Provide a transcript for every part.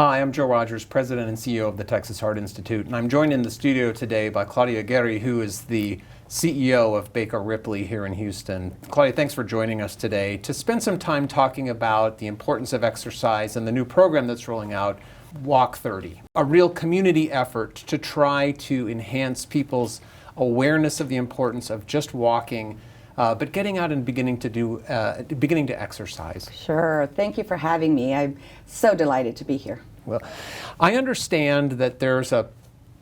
Hi, I'm Joe Rogers, President and CEO of the Texas Heart Institute, and I'm joined in the studio today by Claudia Aguirre, who is the CEO of BakerRipley here in Houston. Claudia, thanks for joining us today to spend some time talking about the importance of exercise and the new program that's rolling out, Walk 30, a real community effort to try to enhance people's awareness of the importance of just walking, but getting out and beginning to exercise. Sure. Thank you for having me. I'm so delighted to be here. Well, I understand that there's a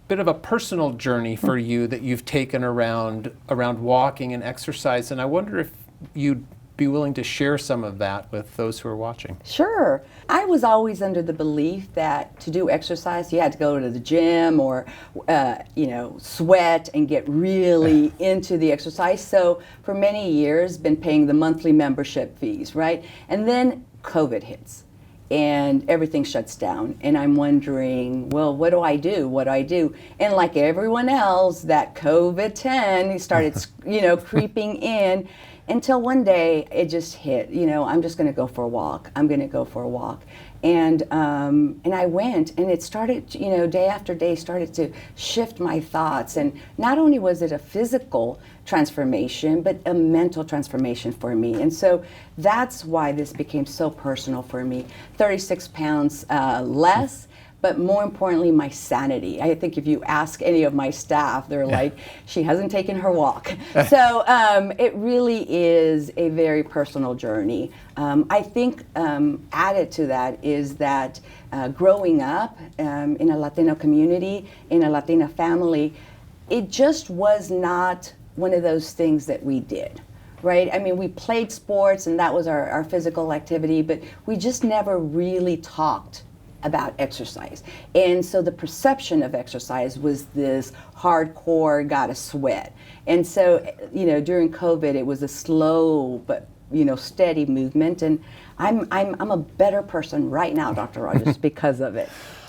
bit of a personal journey for you that you've taken around walking and exercise, and I wonder if you'd be willing to share some of that with those who are watching. Sure. I was always under the belief that to do exercise, you had to go to the gym or, sweat and get really into the exercise. So for many years, been paying the monthly membership fees, right? And then COVID hits and everything shuts down. And I'm wondering, well, what do I do? What do I do? And like everyone else, that COVID-10 started, creeping in. Until one day it just hit, I'm just going to go for a walk. I'm going to go for a walk. And I went, and it started, day after day started to shift my thoughts. And not only was it a physical transformation, but a mental transformation for me. And so that's why this became so personal for me. 36 pounds less. But more importantly, my sanity. I think if you ask any of my staff, they're like, she hasn't taken her walk. So it really is a very personal journey. I think added to that is that growing up in a Latino community, in a Latina family, it just was not one of those things that we did. Right? I mean, we played sports and that was our physical activity, but we just never really talked about exercise. And so the perception of exercise was this hardcore, gotta sweat. And so, during COVID, it was a slow but, steady movement. And I'm a better person right now, Dr. Rogers, because of it.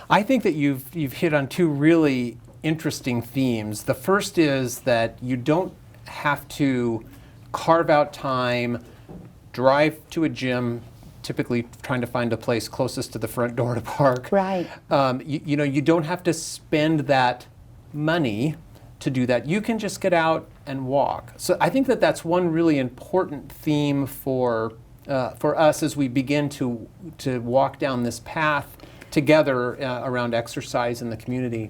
I think that you've hit on two really interesting themes. The first is that you don't have to carve out time, drive to a gym, typically trying to find a place closest to the front door to park. Right. You don't have to spend that money to do that. You can just get out and walk. So I think that that's one really important theme for us as we begin to walk down this path together around exercise in the community.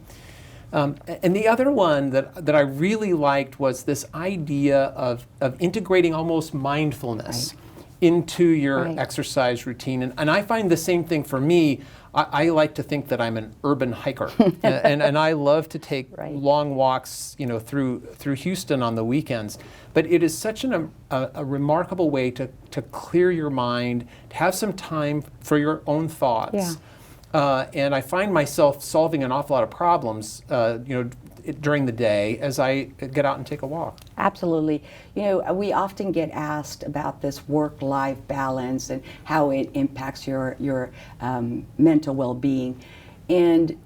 And the other one that I really liked was this idea of integrating almost mindfulness into your exercise routine. And I find the same thing for me. I like to think that I'm an urban hiker. and I love to take long walks, through Houston on the weekends. But it is such a remarkable way to clear your mind, to have some time for your own thoughts. Yeah. And I find myself solving an awful lot of problems, during the day as I get out and take a walk. Absolutely. We often get asked about this work-life balance and how it impacts your mental well-being. And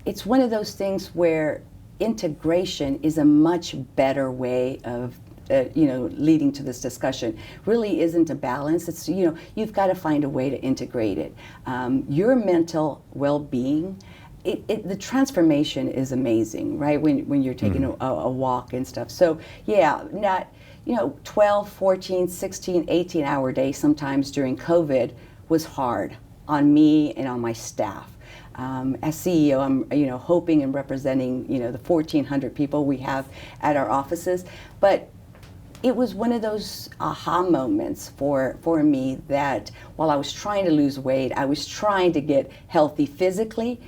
it's one of those things where integration is a much better way of leading to this discussion. Really isn't a balance. It's, you've got to find a way to integrate it. Your mental well-being, the transformation is amazing, right? When you're taking a walk and stuff. So not 12, 14, 16, 18-hour days sometimes during COVID was hard on me and on my staff. As CEO, I'm hoping and representing the 1,400 people we have at our offices, but it was one of those aha moments for me that while I was trying to lose weight, I was trying to get healthy physically.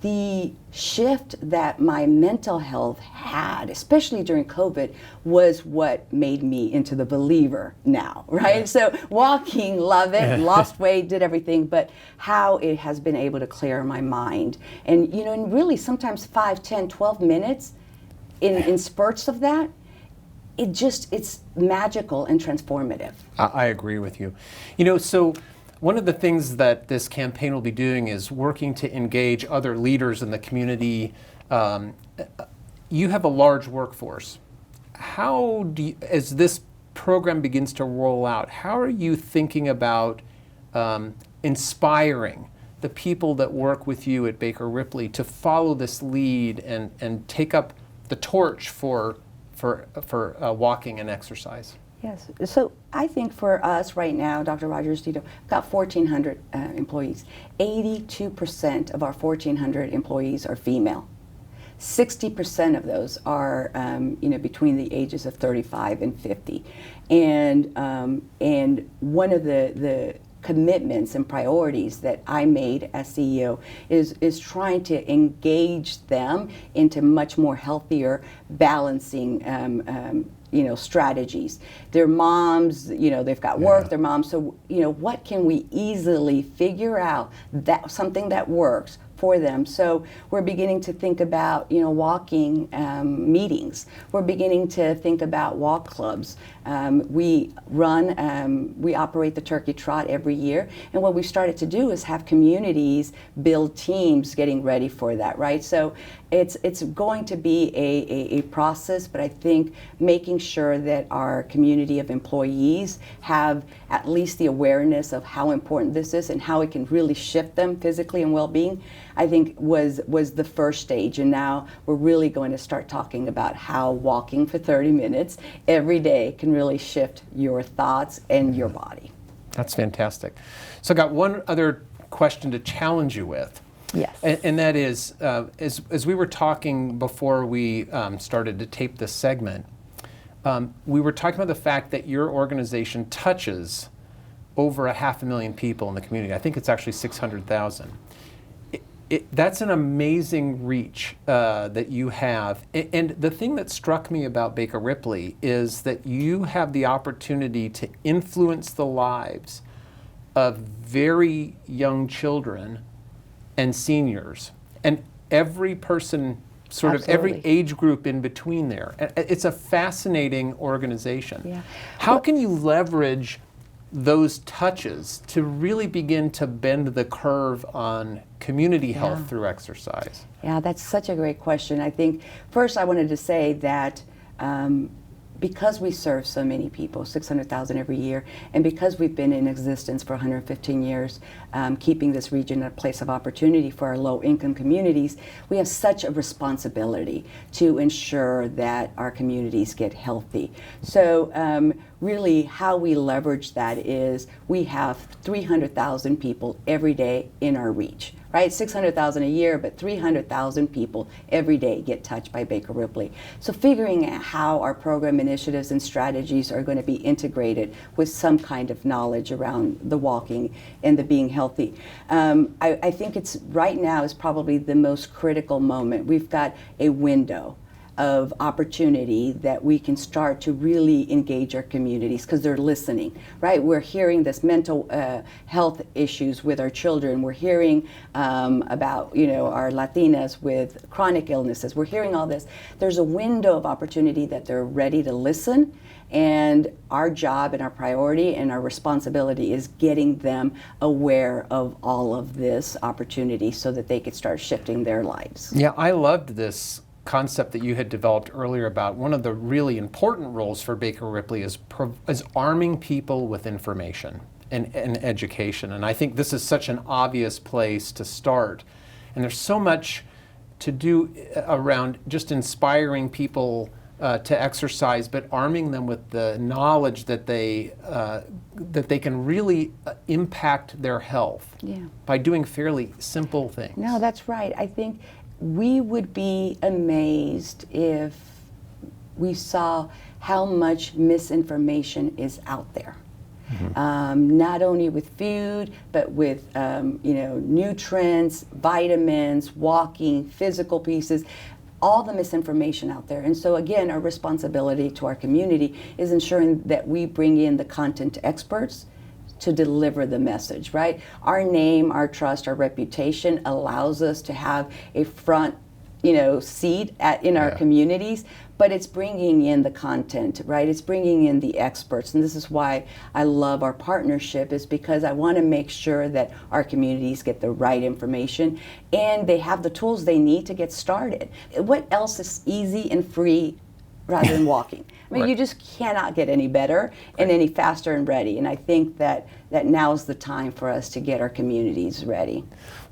The shift that my mental health had, especially during COVID, was what made me into the believer now, right? Yeah. So walking, love it, lost weight, did everything, but how it has been able to clear my mind. And, and really sometimes 5, 10, 12 minutes in spurts of that, it's magical and transformative. I agree with you. So one of the things that this campaign will be doing is working to engage other leaders in the community. You have a large workforce. How do you, as this program begins to roll out, how are you thinking about inspiring the people that work with you at BakerRipley to follow this lead and take up the torch for walking and exercise? Yes. So I think for us right now, Dr. Rogers, we've got 1,400 employees. 82% of our 1,400 employees are female. 60% of those are, between the ages of 35 and 50. And one of the commitments and priorities that I made as CEO is trying to engage them into much more healthier, balancing strategies. They're moms, they've got work, they're moms, so, what can we easily figure out that something that works for them? So we're beginning to think about, walking meetings. We're beginning to think about walk clubs. We operate the Turkey Trot every year, and what we've started to do is have communities build teams getting ready for that, right? So it's going to be a process, but I think making sure that our community of employees have at least the awareness of how important this is and how it can really shift them physically and well-being, I think was the first stage. And now we're really going to start talking about how walking for 30 minutes every day can really shift your thoughts and your body. That's fantastic. So I got one other question to challenge you with. Yes. And that is, as we were talking before we started to tape this segment, we were talking about the fact that your organization touches over 500,000 people in the community. I think it's actually 600,000. That's an amazing reach that you have. And the thing that struck me about BakerRipley is that you have the opportunity to influence the lives of very young children and seniors, and every person, sort of every age group in between there. It's a fascinating organization. Yeah. How can you leverage those touches to really begin to bend the curve on community health through exercise? Yeah, that's such a great question. I think first I wanted to say that because we serve so many people, 600,000 every year, and because we've been in existence for 115 years, keeping this region a place of opportunity for our low-income communities, we have such a responsibility to ensure that our communities get healthy. So really how we leverage that is we have 300,000 people every day in our reach. Right, 600,000 a year, but 300,000 people every day get touched by BakerRipley. So figuring out how our program initiatives and strategies are going to be integrated with some kind of knowledge around the walking and the being healthy. I think it's right now is probably the most critical moment. We've got a window of opportunity that we can start to really engage our communities because they're listening, right? We're hearing this mental health issues with our children. We're hearing about, our Latinas with chronic illnesses. We're hearing all this. There's a window of opportunity that they're ready to listen, and our job and our priority and our responsibility is getting them aware of all of this opportunity so that they could start shifting their lives. Yeah, I loved this concept that you had developed earlier about one of the really important roles for BakerRipley is arming people with information and education. And I think this is such an obvious place to start. And there's so much to do around just inspiring people to exercise, but arming them with the knowledge that they can really impact their health by doing fairly simple things. No, that's right. I think we would be amazed if we saw how much misinformation is out there. Not only with food, but with nutrients, vitamins, walking, physical pieces, all the misinformation out there. And so again, our responsibility to our community is ensuring that we bring in the content experts to deliver the message, right? Our name, our trust, our reputation allows us to have a front, seat in our communities, but it's bringing in the content, right? It's bringing in the experts. And this is why I love our partnership, is because I want to make sure that our communities get the right information and they have the tools they need to get started. What else is easy and free rather than walking. I mean, Right. you just cannot get any better and any faster and ready. And I think that now is the time for us to get our communities ready.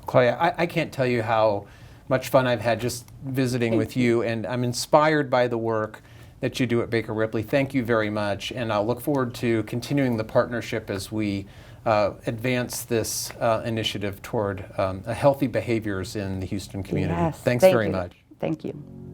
Claudia, I can't tell you how much fun I've had just visiting with you, and I'm inspired by the work that you do at BakerRipley. Thank you very much, and I'll look forward to continuing the partnership as we advance this initiative toward healthy behaviors in the Houston community. Yes, Thanks thank very you. much. Thank you.